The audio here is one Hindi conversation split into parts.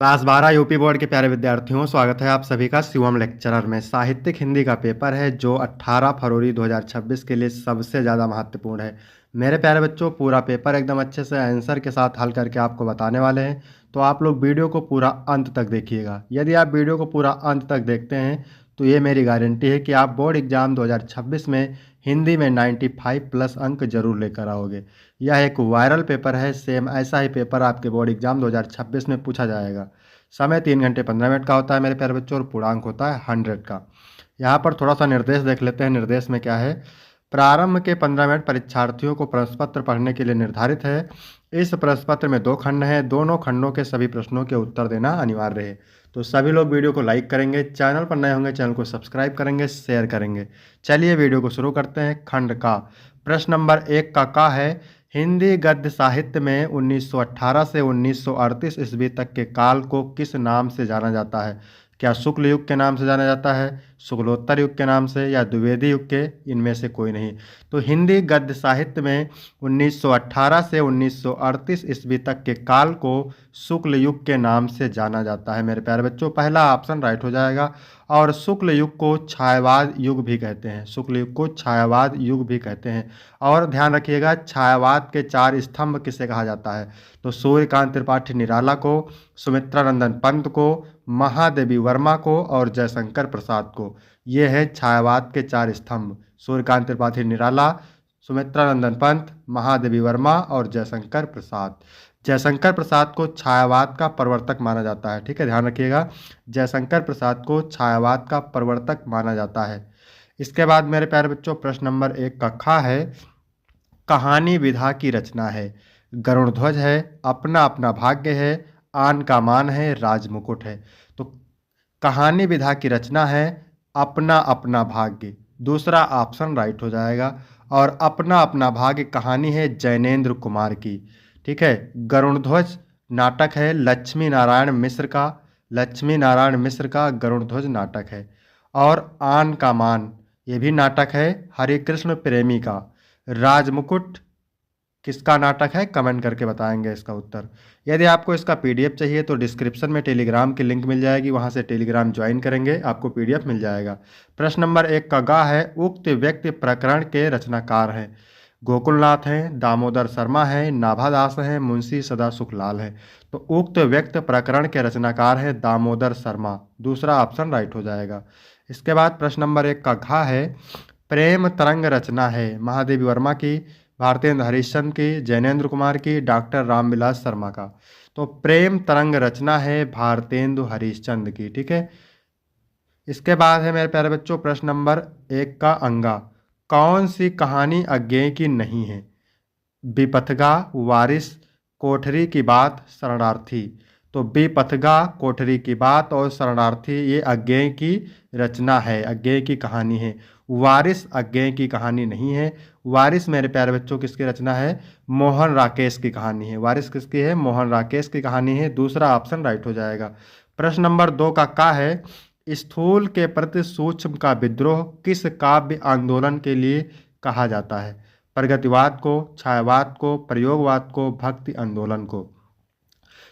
क्लास 12 यूपी बोर्ड के प्यारे विद्यार्थियों, स्वागत है आप सभी का शिवम लेक्चरर में। साहित्यिक हिंदी का पेपर है जो 18 फरवरी 2026 के लिए सबसे ज़्यादा महत्वपूर्ण है। मेरे प्यारे बच्चों, पूरा पेपर एकदम अच्छे से आंसर के साथ हल करके आपको बताने वाले हैं, तो आप लोग वीडियो को पूरा अंत तक देखिएगा। यदि आप वीडियो को पूरा अंत तक देखते हैं तो ये मेरी गारंटी है कि आप बोर्ड एग्जाम 2026 में हिंदी में 95 प्लस अंक जरूर लेकर आओगे। यह एक वायरल पेपर है, सेम ऐसा ही पेपर आपके बोर्ड एग्जाम 2026 में पूछा जाएगा। समय 3 घंटे 15 मिनट का होता है मेरे प्यारे बच्चों, और पूर्णांक होता है 100 का। यहाँ पर थोड़ा सा निर्देश देख लेते हैं। निर्देश में क्या है? प्रारंभ के 15 मिनट परीक्षार्थियों को प्रश्न पत्र पढ़ने के लिए निर्धारित है। इस प्रश्न पत्र में 2 खंड हैं, दोनों खंडों के सभी प्रश्नों के उत्तर देना अनिवार्य है। तो सभी लोग वीडियो को लाइक करेंगे, चैनल पर नए होंगे चैनल को सब्सक्राइब करेंगे, शेयर करेंगे। चलिए वीडियो को शुरू करते हैं। खंड का प्रश्न नंबर 1 का है, हिंदी गद्य साहित्य में 1918 से 1938 ईस्वी तक के काल को किस नाम से जाना जाता है? क्या शुक्ल युग के नाम से जाना जाता है, शुक्लोत्तर युग के नाम से, या द्विवेदी युग के? इनमें से कोई नहीं। तो हिंदी गद्य साहित्य में 1918 से 1938 ईस्वी तक के काल को शुक्ल युग के नाम से जाना जाता है मेरे प्यारे बच्चों। पहला ऑप्शन राइट हो जाएगा। और शुक्ल युग को छायावाद युग भी कहते हैं, शुक्ल युग को छायावाद युग भी कहते हैं। और ध्यान रखिएगा, छायावाद के 4 स्तंभ किसे कहा जाता है? तो सूर्यकांत त्रिपाठी निराला को, सुमित्रा नंदन पंत को, महादेवी वर्मा को और जयशंकर प्रसाद को। ये है छायावाद के 4 स्तंभ: सूर्यकांत त्रिपाठी निराला, सुमित्रा नंदन पंत, महादेवी वर्मा और जयशंकर प्रसाद। जयशंकर प्रसाद को छायावाद का प्रवर्तक माना जाता है। ठीक है, ध्यान रखिएगा, जयशंकर प्रसाद को छायावाद का प्रवर्तक माना जाता है। इसके बाद मेरे प्यारे बच्चों, प्रश्न नंबर 1 का खा है, कहानी विधा की रचना है। गरुड़ ध्वज है, अपना अपना भाग्य है, आन का मान है, राजमुकुट है। तो कहानी विधा की रचना है अपना अपना भाग्य, दूसरा ऑप्शन राइट हो जाएगा। और अपना अपना भाग्य कहानी है जैनेन्द्र कुमार की। ठीक है, गरुड़ ध्वज नाटक है लक्ष्मी नारायण मिश्र का, लक्ष्मी नारायण मिश्र का गरुड़ ध्वज नाटक है। और आन का मान ये भी नाटक है हरिकृष्ण प्रेमी का। राजमुकुट किसका नाटक है? कमेंट करके बताएंगे इसका उत्तर। यदि आपको इसका पीडीएफ चाहिए तो डिस्क्रिप्शन में टेलीग्राम की लिंक मिल जाएगी, वहां से टेलीग्राम ज्वाइन करेंगे, आपको पीडीएफ मिल जाएगा। प्रश्न नंबर 1 का गा है, उक्त व्यक्ति प्रकरण के रचनाकार हैं। गोकुलनाथ हैं, दामोदर शर्मा हैं, नाभादास हैं, मुंशी सदा सुखलाल हैं। तो उक्त व्यक्ति प्रकरण के रचनाकार हैं दामोदर शर्मा, दूसरा ऑप्शन राइट हो जाएगा। इसके बाद प्रश्न नंबर 1 का घा है, प्रेम तरंग रचना है महादेवी वर्मा की, भारतेंद्र हरिश्चंद्र की, जैनेन्द्र कुमार की, डॉक्टर रामविलास शर्मा का। तो प्रेम तरंग रचना है भारतेंदु हरिश्चंद्र की। ठीक है, इसके बाद है मेरे प्यारे बच्चों प्रश्न नंबर 1 का अंगा, कौन सी कहानी अज्ञेय की नहीं है? विपथगा, वारिस, कोठरी की बात, शरणार्थी। तो विपथगा, कोठरी की बात और शरणार्थी ये अज्ञेय की रचना है, अज्ञेय की कहानी है। वारिस अज्ञेय की कहानी नहीं है। वारिस मेरे प्यारे बच्चों किसकी रचना है? मोहन राकेश की कहानी है। वारिस किसकी है? मोहन राकेश की कहानी है, दूसरा ऑप्शन राइट हो जाएगा। प्रश्न नंबर 2 का है, स्थूल के प्रति सूक्ष्म का विद्रोह किस काव्य आंदोलन के लिए कहा जाता है? प्रगतिवाद को, छायावाद को, प्रयोगवाद को, भक्ति आंदोलन को।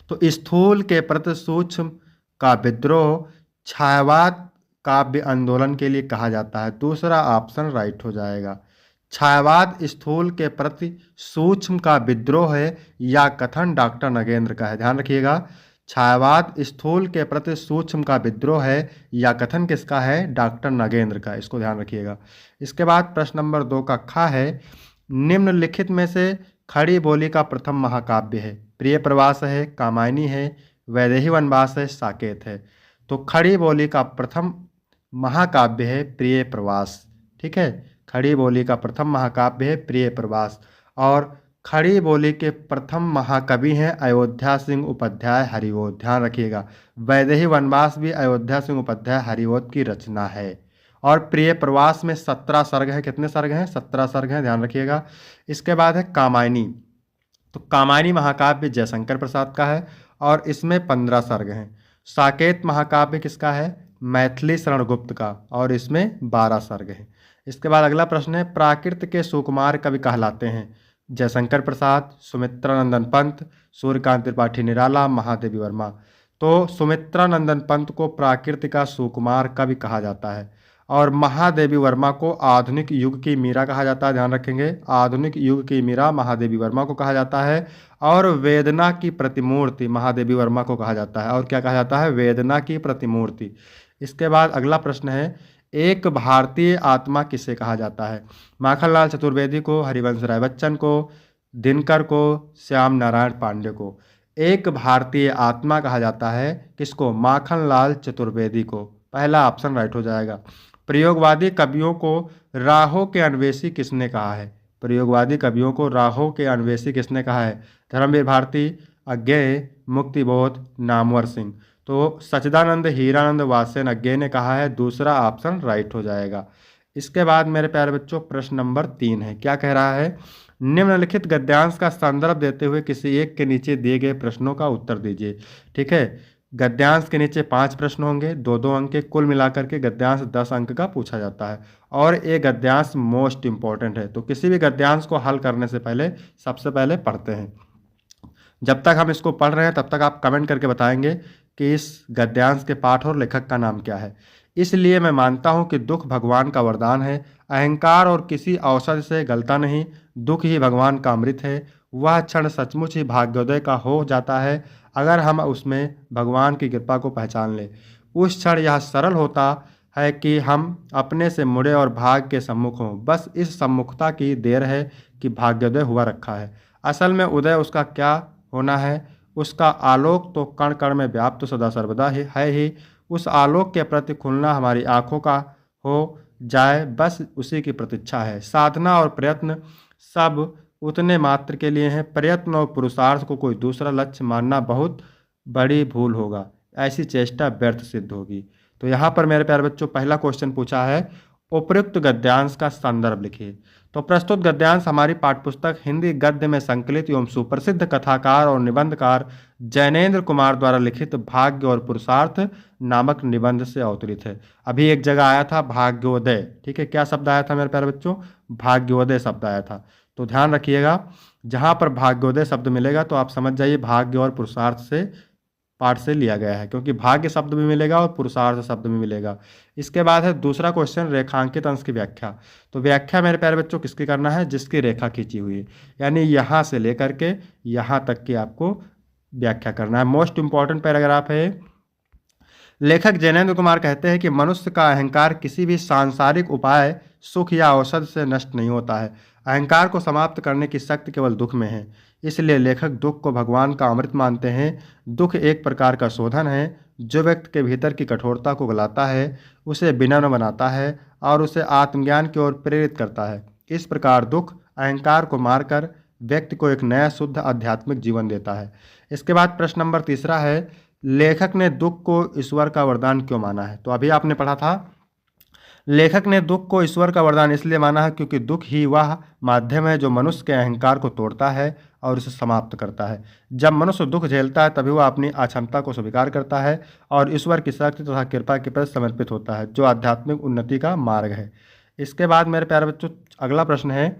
तो स्थूल के प्रति सूक्ष्म का विद्रोह छायावाद काव्य आंदोलन के लिए कहा जाता है, दूसरा ऑप्शन राइट हो जाएगा। छायावाद स्थूल के प्रति सूक्ष्म का विद्रोह है, या कथन डॉक्टर नगेंद्र का है। ध्यान रखिएगा, छायावाद स्थूल के प्रति सूक्ष्म का विद्रोह है, या कथन किसका है? डॉक्टर नगेंद्र का, इसको ध्यान रखिएगा। इसके बाद प्रश्न नंबर 2 का खा है, निम्नलिखित में से खड़ी बोली का प्रथम महाकाव्य है? प्रिय प्रवास है, कामायनी है, वैदेही वनवास है, साकेत है। तो खड़ी बोली का प्रथम महाकाव्य है प्रिय प्रवास। ठीक है, खड़ी बोली का प्रथम महाकाव्य है प्रिय प्रवास। और खड़ी बोली के प्रथम महाकवि हैं अयोध्या सिंह उपाध्याय हरिओद। ध्यान रखिएगा, वैदेही वनवास भी अयोध्या सिंह उपाध्याय हरिओद की रचना है। और प्रिय प्रवास में 17 सर्ग है। कितने सर्ग हैं? 17 सर्ग हैं, ध्यान रखिएगा। इसके बाद है कामायनी। तो कामायनी महाकाव्य जयशंकर प्रसाद का है और इसमें 15 सर्ग हैं। साकेत महाकाव्य किसका है? मैथिली शरण गुप्त का, और इसमें 12 सर्ग हैं। इसके बाद अगला प्रश्न है, प्राकृत के सुकुमार कवि कहलाते हैं? जयशंकर प्रसाद, सुमित्रा नंदन पंत, सूर्यकांत त्रिपाठी निराला, महादेवी वर्मा। तो सुमित्रा नंदन पंत को प्राकृत का सुकुमार कवि कहा जाता है। और महादेवी वर्मा को आधुनिक युग की मीरा कहा जाता है, ध्यान रखेंगे, आधुनिक युग की मीरा महादेवी वर्मा को कहा जाता है। और वेदना की प्रतिमूर्ति महादेवी वर्मा को कहा जाता है। और क्या कहा जाता है? वेदना की प्रतिमूर्ति। इसके बाद अगला प्रश्न है, एक भारतीय आत्मा किसे कहा जाता है? माखनलाल चतुर्वेदी को, हरिवंश राय बच्चन को, दिनकर को, श्याम नारायण पांडे को। एक भारतीय आत्मा कहा जाता है किसको? माखनलाल चतुर्वेदी को। पहला ऑप्शन राइट हो जाएगा। प्रयोगवादी कवियों को राहों के अन्वेषी किसने कहा है? प्रयोगवादी कवियों को राहों के अन्वेषी किसने कहा है? धर्मवीर भारती, अज्ञेय, मुक्तिबोध, नामवर सिंह। तो सच्चिदानंद हीरानंद वासेन अज्ञेय ने कहा है, दूसरा ऑप्शन राइट हो जाएगा। इसके बाद मेरे प्यारे बच्चों प्रश्न नंबर 3 है। क्या कह रहा है? निम्नलिखित गद्यांश का संदर्भ देते हुए किसी एक के नीचे दिए गए प्रश्नों का उत्तर दीजिए। ठीक है, गद्यांश के नीचे 5 प्रश्न होंगे, 2-2 अंक के, कुल मिलाकर के गद्यांश 10 अंक का पूछा जाता है। और ये गद्यांश मोस्ट इंपॉर्टेंट है, तो किसी भी गद्यांश को हल करने से पहले सबसे पहले पढ़ते हैं। जब तक हम इसको पढ़ रहे हैं तब तक आप कमेंट करके बताएंगे कि इस गद्यांश के पाठ और लेखक का नाम क्या है। इसलिए मैं मानता हूँ कि दुख भगवान का वरदान है, अहंकार और किसी औषधि से गलता नहीं, दुख ही भगवान का अमृत है। वह क्षण सचमुच ही भाग्योदय का हो जाता है अगर हम उसमें भगवान की कृपा को पहचान लें। उस क्षण यह सरल होता है कि हम अपने से मुड़े और भाग्य के सम्मुख हों। बस इस सम्मुखता की देर है कि भाग्योदय हुआ रखा है। असल में उदय उसका क्या होना है? उसका आलोक तो कण कण में व्याप्त तो सदा सर्वदा ही है ही। उस आलोक के प्रति खुलना हमारी आँखों का हो जाए, बस उसी की प्रतीक्षा है। साधना और प्रयत्न सब उतने मात्र के लिए हैं। प्रयत्न और पुरुषार्थ को कोई दूसरा लक्ष्य मानना बहुत बड़ी भूल होगा। ऐसी चेष्टा व्यर्थ सिद्ध होगी। तो यहाँ पर मेरे प्यारे बच्चों पहला क्वेश्चन पूछा है, उपयुक्त गद्यांश का संदर्भ लिखिए। तो प्रस्तुत गद्यांश हमारी पाठ्यपुस्तक हिंदी गद्य में संकलित एवं सुप्रसिद्ध कथाकार और निबंधकार जैनेन्द्र कुमार द्वारा लिखित भाग्य और पुरुषार्थ नामक निबंध से अवतरित है। अभी एक जगह आया था भाग्योदय, ठीक है, क्या शब्द आया था मेरे प्यारे बच्चों? भाग्योदय शब्द आया था। तो ध्यान रखिएगा, जहाँ पर भाग्योदय शब्द मिलेगा तो आप समझ जाइए भाग्य और पुरुषार्थ से पाठ से लिया गया है, क्योंकि भाग्य शब्द भी मिलेगा और पुरुषार्थ शब्द भी मिलेगा। इसके बाद है दूसरा क्वेश्चन, रेखांकित अंश की व्याख्या। तो व्याख्या मेरे प्यारे बच्चों किसकी करना है? जिसकी रेखा खींची हुई है, यानी यहाँ से लेकर के यहाँ तक की आपको व्याख्या करना है। मोस्ट इंपॉर्टेंट पैराग्राफ है। लेखक जैनेन्द्र कुमार कहते हैं कि मनुष्य का अहंकार किसी भी सांसारिक उपाय, सुख या औषध से नष्ट नहीं होता है। अहंकार को समाप्त करने की शक्ति केवल दुख में है। इसलिए लेखक दुख को भगवान का अमृत मानते हैं। दुख एक प्रकार का शोधन है जो व्यक्ति के भीतर की कठोरता को गलाता है, उसे विनम्र बनाता है और उसे आत्मज्ञान की ओर प्रेरित करता है। इस प्रकार दुख अहंकार को मारकर व्यक्ति को एक नया शुद्ध आध्यात्मिक जीवन देता है। इसके बाद प्रश्न नंबर 3 है, लेखक ने दुख को ईश्वर का वरदान क्यों माना है? तो अभी आपने पढ़ा था, लेखक ने दुख को ईश्वर का वरदान इसलिए माना है क्योंकि दुख ही वह माध्यम है जो मनुष्य के अहंकार को तोड़ता है और उसे समाप्त करता है। जब मनुष्य दुख झेलता है तभी वह अपनी अक्षमता को स्वीकार करता है और ईश्वर की शक्ति तथा कृपा के प्रति समर्पित होता है, जो आध्यात्मिक उन्नति का मार्ग है। इसके बाद मेरे प्यारे बच्चों अगला प्रश्न है,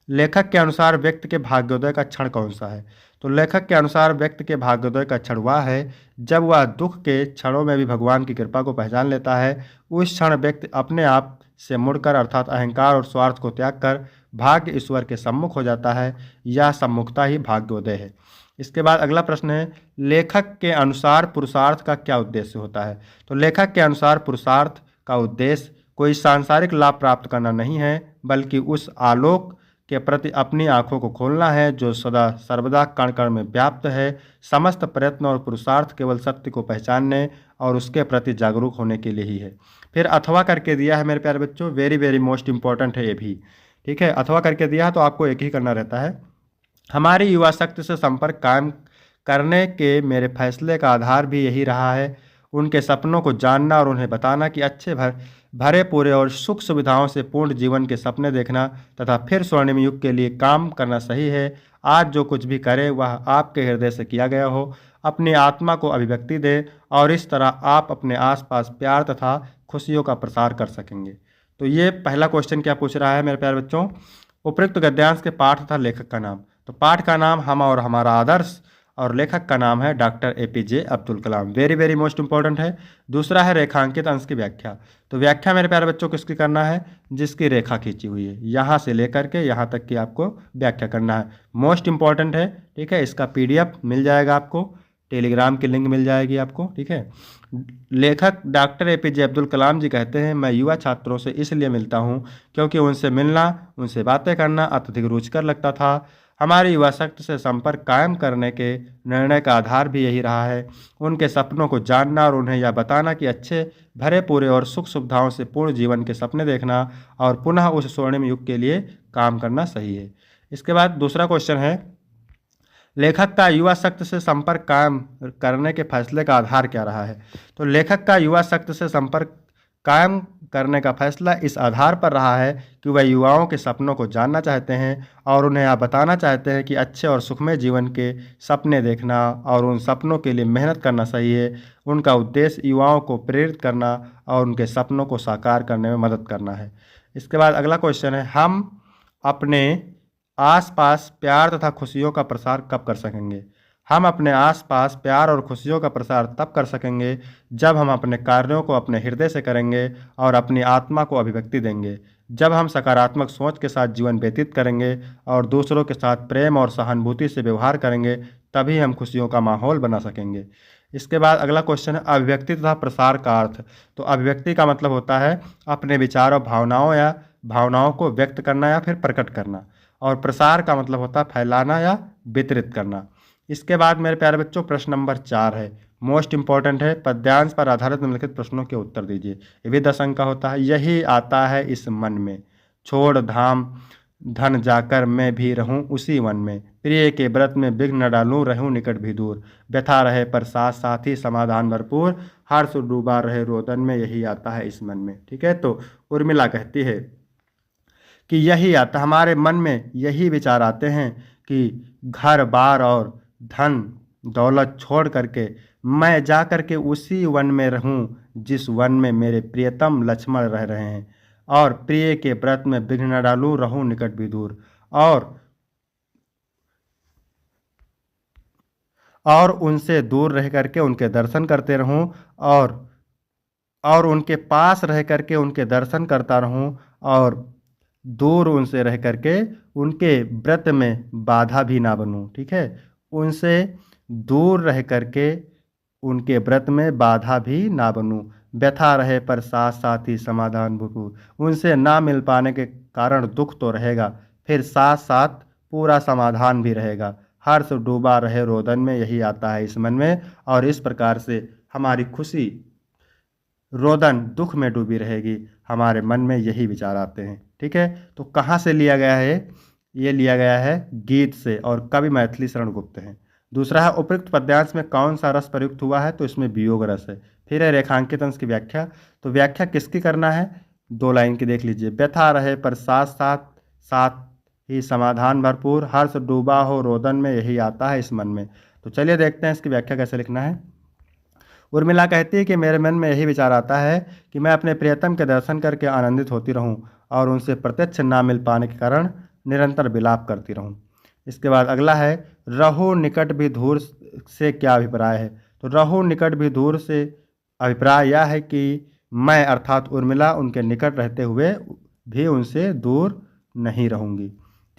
लेखक के अनुसार व्यक्ति के भाग्योदय का क्षण कौन सा है? तो लेखक के अनुसार व्यक्ति के भाग्योदय का क्षण वह है जब वह दुख के क्षणों में भी भगवान की कृपा को पहचान लेता है। उस क्षण व्यक्ति अपने आप से मुड़कर अर्थात अहंकार और स्वार्थ को त्याग कर भाग्य ईश्वर के सम्मुख हो जाता है। यह सम्मुखता ही भाग्योदय है। इसके बाद अगला प्रश्न है, लेखक के अनुसार पुरुषार्थ का क्या उद्देश्य होता है? तो लेखक के अनुसार पुरुषार्थ का उद्देश्य कोई सांसारिक लाभ प्राप्त करना नहीं है, बल्कि उस आलोक के प्रति अपनी आंखों को खोलना है जो सदा सर्वदा कण कण में व्याप्त है। समस्त प्रयत्न और पुरुषार्थ केवल सत्य को पहचानने और उसके प्रति जागरूक होने के लिए ही है। फिर अथवा करके दिया है मेरे प्यारे बच्चों, वेरी वेरी मोस्ट इंपॉर्टेंट है ये भी, ठीक है। अथवा करके दिया है तो आपको एक ही करना रहता है। हमारी युवा शक्ति से संपर्क कायम करने के मेरे फैसले का आधार भी यही रहा है। उनके सपनों को जानना और उन्हें बताना कि अच्छे भरे पूरे और सुख सुविधाओं से पूर्ण जीवन के सपने देखना तथा फिर स्वर्णिम युग के लिए काम करना सही है। आज जो कुछ भी करे वह आपके हृदय से किया गया हो, अपनी आत्मा को अभिव्यक्ति दे और इस तरह आप अपने आसपास प्यार तथा खुशियों का प्रसार कर सकेंगे। तो ये पहला क्वेश्चन क्या पूछ रहा है मेरे प्यारे बच्चों, उपयुक्त गद्यांश के पाठ तथा लेखक का नाम। तो पाठ का नाम हम और हमारा आदर्श और लेखक का नाम है doctor APJ Abdul Kalam. Very very most important है। दूसरा है रेखांकित अंश की व्याख्या। तो व्याख्या मेरे प्यारे बच्चों किसकी करना है, जिसकी रेखा खींची हुई है, यहाँ से लेकर के यहाँ तक की आपको व्याख्या करना है। मोस्ट इंपॉर्टेंट है, ठीक है। इसका पीडीएफ मिल जाएगा आपको, टेलीग्राम की लिंक मिल जाएगी आपको, ठीक है। लेखक डॉक्टर एपीजे अब्दुल कलाम जी कहते हैं, मैं युवा छात्रों से इसलिए मिलता हूँ क्योंकि उनसे मिलना, उनसे बातें करना अत्यधिक रुचिकर लगता था। हमारी युवा शक्ति से संपर्क कायम करने के निर्णय का आधार भी यही रहा है। उनके सपनों को जानना और उन्हें यह बताना कि अच्छे भरे पूरे और सुख सुविधाओं से पूर्ण जीवन के सपने देखना और पुनः उस स्वर्णिम युग के लिए काम करना सही है। इसके बाद दूसरा क्वेश्चन है, लेखक का युवा शक्ति से संपर्क कायम करने के फैसले का आधार क्या रहा है। तो लेखक का युवा शक्ति से संपर्क कायम करने का फैसला इस आधार पर रहा है कि वह युवाओं के सपनों को जानना चाहते हैं और उन्हें यह बताना चाहते हैं कि अच्छे और सुखमय जीवन के सपने देखना और उन सपनों के लिए मेहनत करना सही है। उनका उद्देश्य युवाओं को प्रेरित करना और उनके सपनों को साकार करने में मदद करना है। इसके बाद अगला क्वेश्चन है, हम अपने आसपास प्यार तथा खुशियों का प्रसार कब कर सकेंगे। हम अपने आसपास प्यार और खुशियों का प्रसार तब कर सकेंगे जब हम अपने कार्यों को अपने हृदय से करेंगे और अपनी आत्मा को अभिव्यक्ति देंगे। जब हम सकारात्मक सोच के साथ जीवन व्यतीत करेंगे और दूसरों के साथ प्रेम और सहानुभूति से व्यवहार करेंगे, तभी हम खुशियों का माहौल बना सकेंगे। इसके बाद अगला क्वेश्चन है, अभिव्यक्ति तथा प्रसार का अर्थ। तो अभिव्यक्ति का मतलब होता है अपने विचारों भावनाओं को व्यक्त करना या फिर प्रकट करना, और प्रसार का मतलब होता है फैलाना या वितरित करना। इसके बाद मेरे प्यारे बच्चों प्रश्न नंबर 4 है, मोस्ट इंपॉर्टेंट है। पद्यांश पर आधारित निम्नलिखित प्रश्नों के उत्तर दीजिए। ये भी 10 अंक का होता है। यही आता है इस मन में, छोड़ धाम धन जाकर मैं भी रहूं उसी वन में, प्रिय के व्रत में विघ्न न डालूं रहूं निकट भी दूर, व्यथा रहे पर साथ साथ ही समाधान भरपूर, हर्ष डूबा रहे रोदन में यही आता है इस मन में। ठीक है, तो उर्मिला कहती है कि यही आता, हमारे मन में यही विचार आते हैं कि घर बार और धन दौलत छोड़ करके मैं जा करके उसी वन में रहूं जिस वन में मेरे प्रियतम लक्ष्मण रह रहे हैं, और प्रिय के व्रत में विघ्न न डालूं रहूं निकट भी दूर, और उनसे दूर रह करके उनके दर्शन करते रहूं, और उनके पास रह करके उनके दर्शन करता रहूं, और दूर उनसे रह करके उनके व्रत में बाधा भी ना बनूं। ठीक है, उनसे दूर रह करके उनके व्रत में बाधा भी ना बनूं, व्यथा रहे पर साथ साथ ही समाधान भरपूर, उनसे ना मिल पाने के कारण दुख तो रहेगा, फिर साथ साथ पूरा समाधान भी रहेगा, हर्ष डूबा रहे रोदन में यही आता है इस मन में, और इस प्रकार से हमारी खुशी रोदन दुख में डूबी रहेगी, हमारे मन में यही विचार आते हैं। ठीक है, तो कहाँ से लिया गया है, ये लिया गया है गीत से, और कवि मैथिली शरण गुप्त हैं। दूसरा है, उपयुक्त पद्यांश में कौन सा रस प्रयुक्त हुआ है। तो इसमें वियोग रस है। फिर है रेखांकित अंश की व्याख्या। तो व्याख्या किसकी करना है, 2 लाइन की देख लीजिए। व्यथा रहे पर साथ साथ साथ ही समाधान भरपूर, हर्ष डूबा हो रोदन में यही आता है इस मन में। तो चलिए देखते हैं इसकी व्याख्या कैसे लिखना है। उर्मिला कहती है कि मेरे मन में यही विचार आता है कि मैं अपने प्रियतम के दर्शन करके आनंदित होती रहूं और उनसे प्रत्यक्ष ना मिल पाने के कारण निरंतर विलाप करती रहूं। इसके बाद अगला है, रहो निकट भी दूर से क्या अभिप्राय है। तो रहो निकट भी दूर से अभिप्राय यह है कि मैं अर्थात उर्मिला उनके निकट रहते हुए भी उनसे दूर नहीं रहूंगी।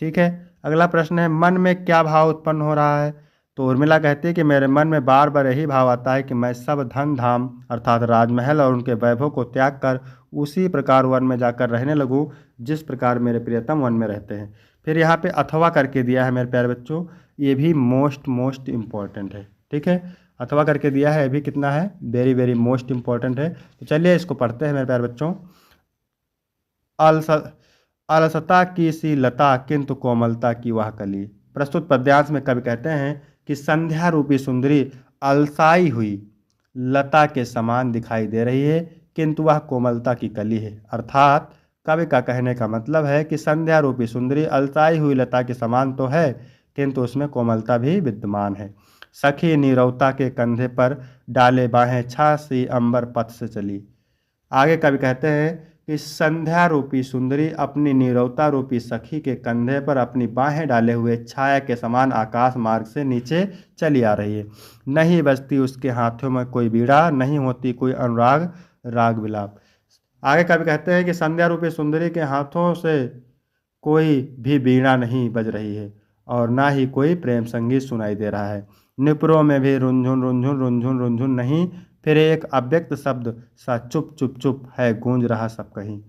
ठीक है, अगला प्रश्न है, मन में क्या भाव उत्पन्न हो रहा है। तो उर्मिला कहती है कि मेरे मन में बार बार यही भाव आता है कि मैं सब धन धाम अर्थात राजमहल और उनके वैभव को त्याग कर उसी प्रकार वन में जाकर रहने लगूं जिस प्रकार मेरे प्रियतम वन में रहते हैं। फिर यहाँ पे अथवा करके दिया है मेरे प्यारे बच्चों, ये भी मोस्ट इम्पॉर्टेंट है। ठीक है, अथवा करके दिया है, ये भी कितना है, वेरी वेरी मोस्ट इम्पॉर्टेंट है। तो चलिए इसको पढ़ते हैं मेरे प्यारे बच्चों। अलसता की सी लता किंतु कोमलता की वह कली। प्रस्तुत पद्यांश में कवि कहते हैं कि संध्या रूपी सुंदरी अलसाई हुई लता के समान दिखाई दे रही है किंतु वह कोमलता की कली है। अर्थात कवि का कहने का मतलब है कि संध्या रूपी सुंदरी अलसाई हुई लता के समान तो है किंतु उसमें कोमलता भी विद्यमान है। सखी नीरवता के कंधे पर डाले बाहें छा सी अंबर पथ से चली। आगे कवि कहते हैं कि संध्या रूपी सुंदरी अपनी नीरवता रूपी सखी के कंधे पर अपनी बाहें डाले हुए छाया के समान आकाश मार्ग से नीचे चली आ रही है। नहीं बजती उसके हाथों में कोई बीड़ा, नहीं होती कोई अनुराग राग विलाप। आगे कवि कहते हैं कि संध्या रूपी सुंदरी के हाथों से कोई भी वीणा नहीं बज रही है और ना ही कोई प्रेम संगीत सुनाई दे रहा है। निपुरों में भी रुंझुन रुंझुन रुंझुन रुंझुन नहीं, फिर एक अव्यक्त शब्द सा चुप चुप चुप है गूंज रहा सब कहीं।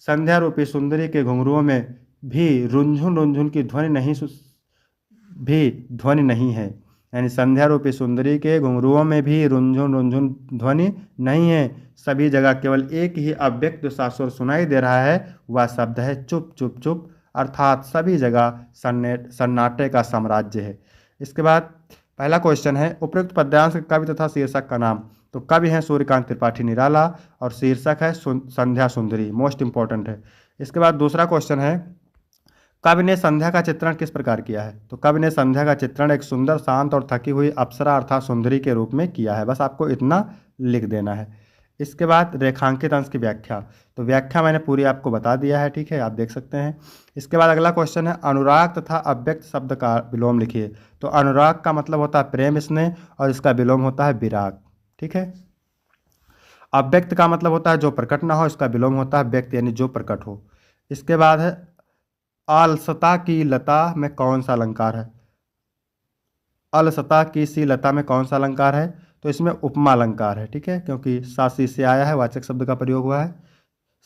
संध्या रूपी सुंदरी के घुंघरुओं में भी रुंझुन रुंझुन की ध्वनि नहीं है। यानी संध्या रूपी सुंदरी के घुंघरुओं में भी रुंझुन रुंझुन ध्वनि नहीं है। सभी जगह केवल एक ही अव्यक्त सा स्वर सुनाई दे रहा है, वह शब्द है चुप चुप चुप, अर्थात सभी जगह सन्नाटे का साम्राज्य है। इसके बाद पहला क्वेश्चन है उपयुक्त पद्यांश के कवि तथा शीर्षक का नाम। तो कवि हैं सूर्यकांत त्रिपाठी निराला और शीर्षक है संध्या सुंदरी, मोस्ट इंपॉर्टेंट है। इसके बाद दूसरा क्वेश्चन है कवि ने संध्या का चित्रण किस प्रकार किया है। तो कवि ने संध्या का चित्रण एक सुंदर शांत और थकी हुई अप्सरा अर्थात सुंदरी के रूप में किया है। बस आपको इतना लिख देना है। इसके बाद रेखांकित अंश की व्याख्या। तो व्याख्या मैंने पूरी आपको बता दिया है, ठीक है, आप देख सकते हैं। इसके बाद अगला क्वेश्चन है अनुराग तथा अव्यक्त शब्द का विलोम लिखिए। तो अनुराग का मतलब होता है प्रेम स्नेह और इसका विलोम होता है विराग, ठीक है। अव्यक्त का मतलब होता है जो प्रकट ना हो, इसका विलोम होता है व्यक्त यानी जो प्रकट हो। इसके बाद है अलसता की लता में कौन सा अलंकार है। अलसता की सी लता में कौन सा अलंकार है। तो इसमें उपमा अलंकार है, ठीक है, क्योंकि सासी से आया है, वाचक शब्द का प्रयोग हुआ है।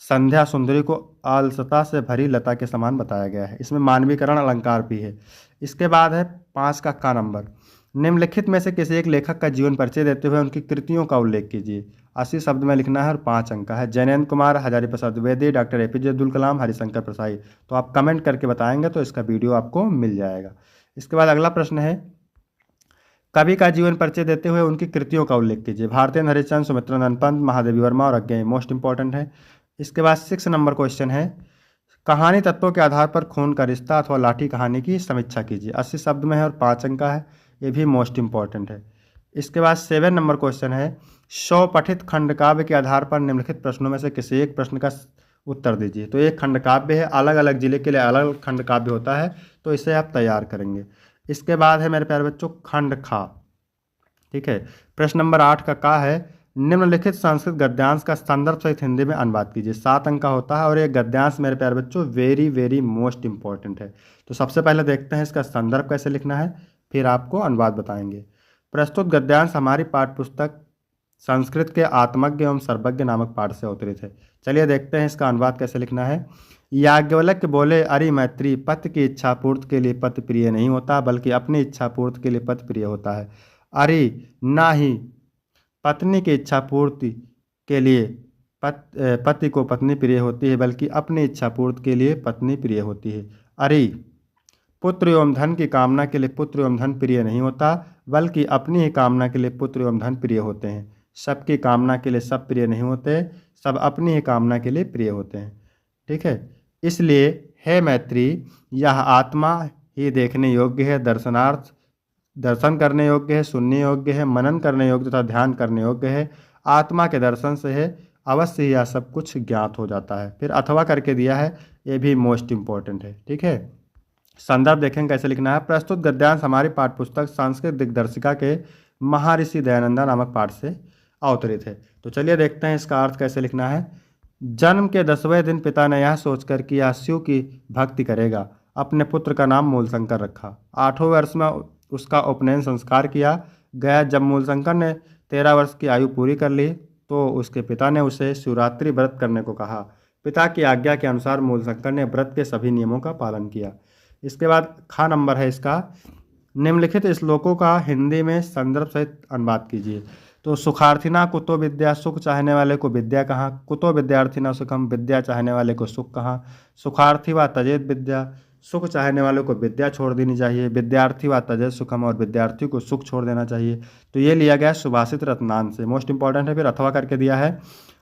संध्या सुंदरी को अलसता से भरी लता के समान बताया गया है। इसमें मानवीकरण अलंकार भी है। इसके बाद है 5 का नंबर। निम्नलिखित में से किसी एक लेखक का जीवन परिचय देते हुए उनकी कृतियों का उल्लेख कीजिए। 80 शब्द में लिखना है और 5 अंक का है। जैनेन्द्र कुमार, हजारी प्रसाद द्विवेदी, डॉक्टर एपीजे अब्दुल कलाम, हरिशंकर प्रसाद। तो आप कमेंट करके बताएंगे तो इसका वीडियो आपको मिल जाएगा। इसके बाद अगला प्रश्न है कवि का जीवन परिचय देते हुए उनकी कृतियों का उल्लेख कीजिए। भारतेंद्र हरिश्चंद्र, सुमित्रानंद पंत, महादेवी वर्मा और अज्ञेय, मोस्ट इंपॉर्टेंट है। इसके बाद 6 नंबर क्वेश्चन है कहानी तत्वों के आधार पर खून का रिश्ता अथवा लाठी कहानी की समीक्षा कीजिए। 80 शब्द में है और 5 अंक का है, ये भी मोस्ट इंपॉर्टेंट है। इसके बाद 7 नंबर क्वेश्चन है 100 पठित खंड काव्य के आधार पर निम्नलिखित प्रश्नों में से किसी एक प्रश्न का उत्तर दीजिए। तो एक खंड काव्य है, अलग अलग जिले के लिए अलग अलग खंड काव्य होता है, तो इसे आप तैयार करेंगे। इसके बाद है मेरे प्यारे बच्चों खंड खा, ठीक है। प्रश्न नंबर 8 का है निम्नलिखित संस्कृत गद्यांश का संदर्भ सहित हिंदी में अनुवाद कीजिए। 7 अंक का होता है और ये गद्यांश मेरे प्यारे बच्चों वेरी वेरी मोस्ट इंपॉर्टेंट है। तो सबसे पहले देखते हैं इसका संदर्भ कैसे लिखना है, फिर आपको अनुवाद बताएंगे। प्रस्तुत गद्यांश हमारी पाठ्यपुस्तक संस्कृत के आत्मज्ञ एवं सर्वज्ञ नामक पाठ से अवतरित है। चलिए देखते हैं इसका अनुवाद कैसे लिखना है। याज्ञवल्क्य बोले अरि मैत्री, पति की इच्छा पूर्ति के लिए पति प्रिय नहीं होता बल्कि अपनी इच्छा पूर्ति के लिए पति प्रिय होता है। अरि ना ही पत्नी की इच्छा पूर्ति के लिए पति को पत्नी प्रिय होती है बल्कि अपनी इच्छा पूर्ति के लिए पत्नी प्रिय होती है। अरि पुत्र एवं धन की कामना के लिए पुत्र एवं धन प्रिय नहीं होता बल्कि अपनी ही कामना के लिए पुत्र एवं धन प्रिय होते हैं। सबकी कामना के लिए सब प्रिय नहीं होते, सब अपनी ही कामना के लिए प्रिय होते हैं, ठीक है। इसलिए हे मैत्री, यह आत्मा ही देखने योग्य है, दर्शन करने योग्य है, सुनने योग्य है, मनन करने योग्य तथा ध्यान करने योग्य है। आत्मा के दर्शन से है अवश्य ही यह सब कुछ ज्ञात हो जाता है। फिर अथवा करके दिया है, ये भी मोस्ट इंपॉर्टेंट है, ठीक है। संदर्भ देखेंगे कैसे लिखना है। प्रस्तुत गद्यांश हमारी पाठ्यपुस्तक संस्कृत दिग्दर्शिका के महर्षि दयानंदा नामक पाठ से अवतरित है। तो चलिए देखते हैं इसका अर्थ कैसे लिखना है। जन्म के 10वें दिन पिता ने यह सोचकर कि यह शिव की भक्ति करेगा, अपने पुत्र का नाम मूलशंकर रखा। 8वें वर्ष में उसका उपनयन संस्कार किया गया। जब मूलशंकर ने 13 वर्ष की आयु पूरी कर ली तो उसके पिता ने उसे शिवरात्रि व्रत करने को कहा। पिता की आज्ञा के अनुसार मूलशंकर ने व्रत के सभी नियमों का पालन किया। इसके बाद खा नंबर है इसका, निम्नलिखित श्लोकों का हिंदी में संदर्भ सहित अनुवाद कीजिए। तो सुखार्थिना कुतो विद्या, सुख चाहने वाले को विद्या कहाँ। कुतो विद्यार्थिना सुखम, विद्या चाहने वाले को सुख कहाँ। सुखार्थी व तजेत विद्या, सुख चाहने वालों को विद्या छोड़ देनी चाहिए। विद्यार्थी व तजेत सुखम, और विद्यार्थी को सुख छोड़ देना चाहिए। तो ये लिया गया सुभाषित रत्नान से, मोस्ट इंपॉर्टेंट है। फिर अथवा करके दिया है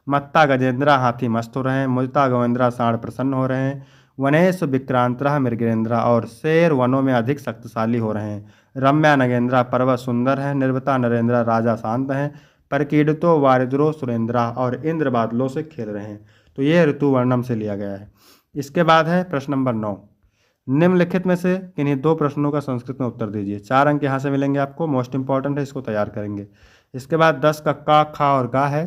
मत्ता गजेंद्रा हाथी मस्त हो रहे हैं, मुजता गोविंद्रा साढ़ प्रसन्न हो रहे हैं, वनेश विक्रांतरा मृगेंद्रा, और शेर वनों में अधिक शक्तिशाली हो रहे हैं। रम्या नगेंद्रा पर्वत सुंदर है, निर्भता नरेंद्रा राजा शांत हैं, परकीड़ितो वारिद्रो सुरेंद्रा, और इंद्र बादलों से खेल रहे हैं। तो ये ऋतुवर्णम से लिया गया है। इसके बाद है प्रश्न नंबर 9, निम्नलिखित में से किन्हीं दो प्रश्नों का संस्कृत में उत्तर दीजिए। 4 अंक यहाँ से मिलेंगे आपको, मोस्ट इंपॉर्टेंट है, इसको तैयार करेंगे। इसके बाद 10 का का, खा और गा है,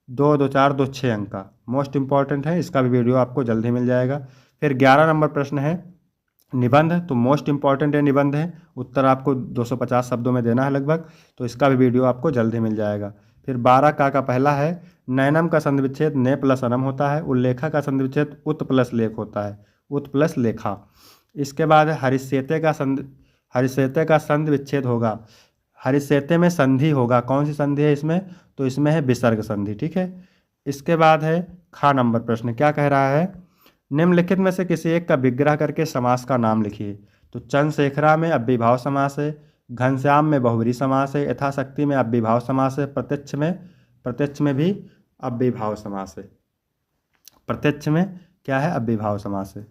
2 2 4 2 6 अंक का, मोस्ट इंपॉर्टेंट है, इसका भी वीडियो आपको जल्द ही मिल जाएगा। फिर 11 नंबर प्रश्न है निबंध, तो मोस्ट इंपॉर्टेंट है निबंध है, उत्तर आपको 250 शब्दों में देना है लगभग, तो इसका भी वीडियो आपको जल्द ही मिल जाएगा। फिर 12 का पहला है नैनम का संधि विच्छेद ने प्लस अनम होता है, उल्लेखा का संधि विच्छेद उत प्लस लेख होता है, उत प्लस लेखा। इसके बाद है हरिसेते का संधि विच्छेद होगा, हरिसेते में संधि होगा, कौन सी संधि है इसमें, तो इसमें है विसर्ग संधि, ठीक है। इसके बाद है खा नंबर प्रश्न, क्या कह रहा है, निम्नलिखित में से किसी एक का विग्रह करके समास का नाम लिखिए। तो चंद्रशेखरा में अव्ययीभाव समास है, घनश्याम में बहुब्रीहि समास है, यथाशक्ति में अव्ययीभाव समास है, प्रत्यक्ष में भी अव्ययीभाव समास है, प्रत्यक्ष में क्या है, अव्ययीभाव समास है।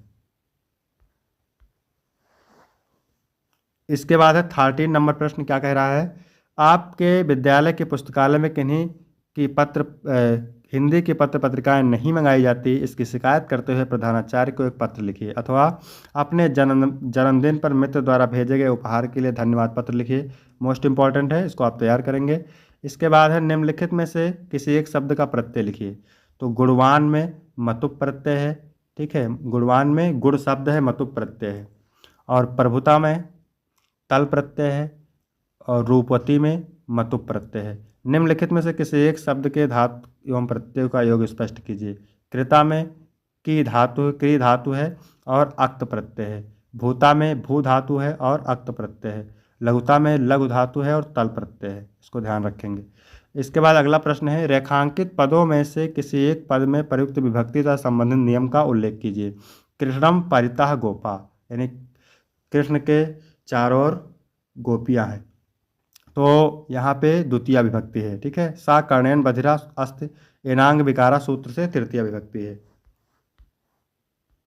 इसके बाद है 13 नंबर प्रश्न, क्या कह रहा है, आपके विद्यालय के पुस्तकालय में किन्हीं की हिंदी की पत्र पत्रिकाएं नहीं मंगाई जाती, इसकी शिकायत करते हुए प्रधानाचार्य को एक पत्र लिखिए, अथवा अपने जन्मदिन पर मित्र द्वारा भेजे गए उपहार के लिए धन्यवाद पत्र लिखिए। मोस्ट इंपॉर्टेंट है, इसको आप तैयार करेंगे। इसके बाद है निम्नलिखित में से किसी एक शब्द का प्रत्यय लिखिए। तो गुणवान में मतुप प्रत्यय है, ठीक है, गुणवान में गुण शब्द है, मतुप प्रत्यय है। और प्रभुता में तल प्रत्यय है, और रूपवती में मतुप प्रत्यय है। निम्नलिखित में से किसी एक शब्द के धातु एवं प्रत्यय का योग स्पष्ट कीजिए। कृता में की धातु क्री धातु है और अक्त प्रत्यय है, भूता में भू धातु है और अक्त प्रत्यय है, लघुता में लघु धातु है और तल प्रत्यय है, इसको ध्यान रखेंगे। इसके बाद अगला प्रश्न है, रेखांकित पदों में से किसी एक पद में प्रयुक्त विभक्ति तथा संबंधित नियम का उल्लेख कीजिए। कृष्णम परितः गोपा, यानी कृष्ण के चारों ओर गोपियाँ हैं, तो यहाँ पे द्वितीय विभक्ति है, ठीक है। सा कर्णेन बधिरा अस्ति एनांग विकारा सूत्र से तृतीय विभक्ति है।